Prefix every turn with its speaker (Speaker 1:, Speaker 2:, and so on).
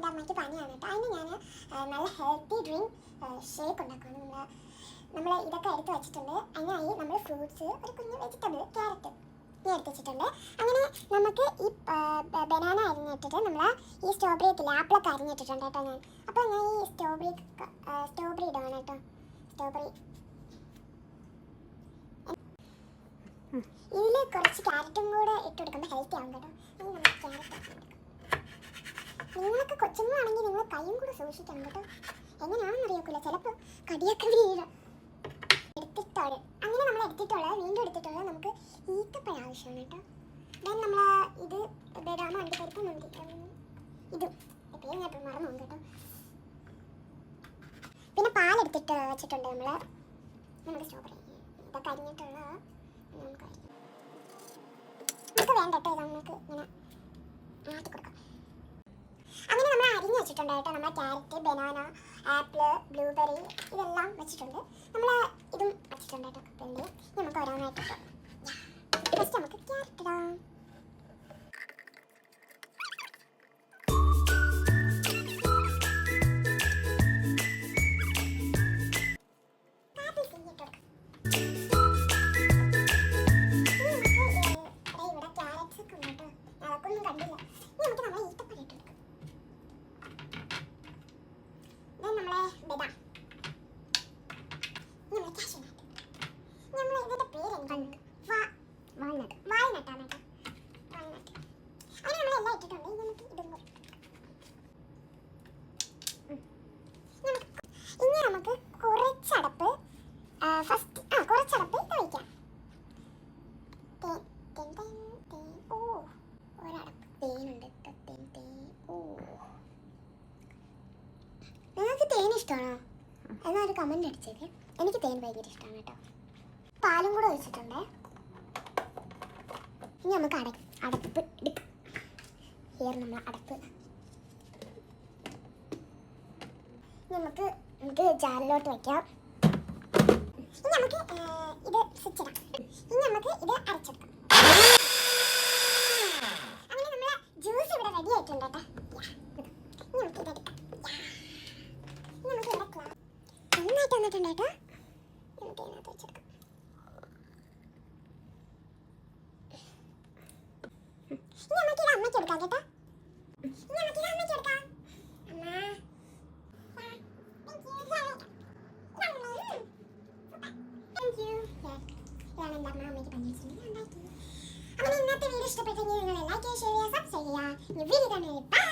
Speaker 1: അമ്മയ്ക്ക് പനിയാണ് കേട്ടോ. അതിന് ഞാൻ നല്ല ഹെൽത്തി ഡ്രിങ്ക് ഷേക്ക് ഉണ്ടാക്കണം. നമ്മൾ ഇതൊക്കെ എടുത്ത് വെച്ചിട്ടുണ്ട്. അതിനായി നമ്മൾ ഫ്രൂട്ട്സ്, ഒരു കുഞ്ഞ് വെജിറ്റബിൾ ക്യാരറ്റ് ഞാൻ എടുത്ത് വെച്ചിട്ടുണ്ട്. അങ്ങനെ നമുക്ക് ഈ ബനാന അരിഞ്ഞിട്ടിട്ട് നമ്മൾ ഈ സ്ട്രോബെറി എത്തില്ല ആപ്പിളൊക്കെ അരിഞ്ഞിട്ടിട്ടുണ്ട് കേട്ടോ ഞാൻ. അപ്പോൾ ഞാൻ ഈ സ്ട്രോബെറി ഇടണം കേട്ടോ. സ്ട്രോബെറി ഇതിൽ കുറച്ച് ക്യാരറ്റും കൂടെ ഇട്ട് കൊടുക്കുമ്പോൾ ഹെൽത്തി ആവും കേട്ടോ. ഇനി നമ്മൾ ക്യാരറ്റ് നിങ്ങളൊക്കെ കൊച്ചുങ്ങളാണെങ്കിൽ നിങ്ങൾ കൈയും കൂടെ സൂക്ഷിക്കണം കേട്ടോ. എങ്ങനെയാണെന്ന് അറിയാക്കില്ല, ചിലപ്പോൾ കടിയൊക്കെ വീഴും. എടുത്തിട്ടോളൂ അങ്ങനെ നമ്മൾ എടുത്തിട്ടുള്ളത് വീണ്ടും എടുത്തിട്ടുള്ളത് നമുക്ക് ഈത്തപ്പഴം ആവശ്യമാണ് കേട്ടോ. ദെൻ നമ്മൾ ഇത് ബദാം അണ്ടിപ്പരിപ്പ് മുന്തി ഇതും പേര് ഞാൻ ഇപ്പോൾ മറന്നു കേട്ടോ. പിന്നെ പാലെടുത്തിട്ട് വെച്ചിട്ടുണ്ട് നമ്മുടെ സ്ട്രോബെറി ഇതൊക്കെ അരിഞ്ഞിട്ടുള്ള നമുക്ക് വേണ്ട കേട്ടോ. ഇത് നമുക്ക് ഇങ്ങനെ മാറ്റി കൊടുക്കാം. അങ്ങനെ നമ്മൾ അരിഞ്ഞ് വെച്ചിട്ടുണ്ട് കേട്ടോ. നമ്മൾ ക്യാരറ്റ്, ബനാന, ആപ്പിൾ, ബ്ലൂബെറി ഇതെല്ലാം വെച്ചിട്ടുണ്ട്. നമ്മൾ ഇതും വെച്ചിട്ടുണ്ട് കേട്ടോ. കപ്പലിൽ നമുക്ക് ഓരോന്നായിട്ട് ഇട്ടോ. ഫസ്റ്റ് നമുക്ക് ക്യാരറ്റ് ഇടാം. ഇനി നമുക്ക് കുറച്ചടപ്പ് കുറച്ചടപ്പ് ഇത് വയ്ക്കാം. ഒരടപ്പ് തേനുണ്ട്. നിങ്ങൾക്ക് തേൻ ഇഷ്ടമാണോ? എന്നാൽ ഒരു കമൻറ്റ് അടിച്ചേക്ക്. എനിക്ക് തേൻ ഭയങ്കര ഇഷ്ടമാണ് കേട്ടോ. പാലും കൂടെ ഒഴിച്ചിട്ടുണ്ട്. ഇനി നമുക്ക് അടപ്പ് എടുക്കാം. ഹിയർ നമ്മൾ അടപ്പ് നമുക്ക് ജാറിലോട്ട് വയ്ക്കാം. ഇനി നമുക്ക് ഇത് സ്വിച്ച് ഇടാം. ഇനി നമുക്ക് ഇത് അരച്ചെടുക്കാം. അങ്ങനെ നമ്മൾ ജ്യൂസ് ഇവിടെ റെഡി ആയിട്ടുണ്ട് കേട്ടോ. ഇനി നമുക്ക് ഇതെടുക്കാം. നന്നായിട്ട് വന്നിട്ടുണ്ട് കേട്ടോ. നമുക്ക് ഇതിനകത്ത് വെച്ചെടുക്കാം. ഇനി നമുക്ക് ഇത് അമ്മയ്ക്ക് എടുക്കാം കേട്ടോ. അങ്ങനെ ഇന്നത്തെ വീഡിയോ ഇഷ്ടപ്പെട്ടെങ്കിൽ നിങ്ങൾ ലൈക്ക് ചെയ്യുക, ഷെയർ ചെയ്യുക, സബ്സ്ക്രൈബ് ചെയ്യുക.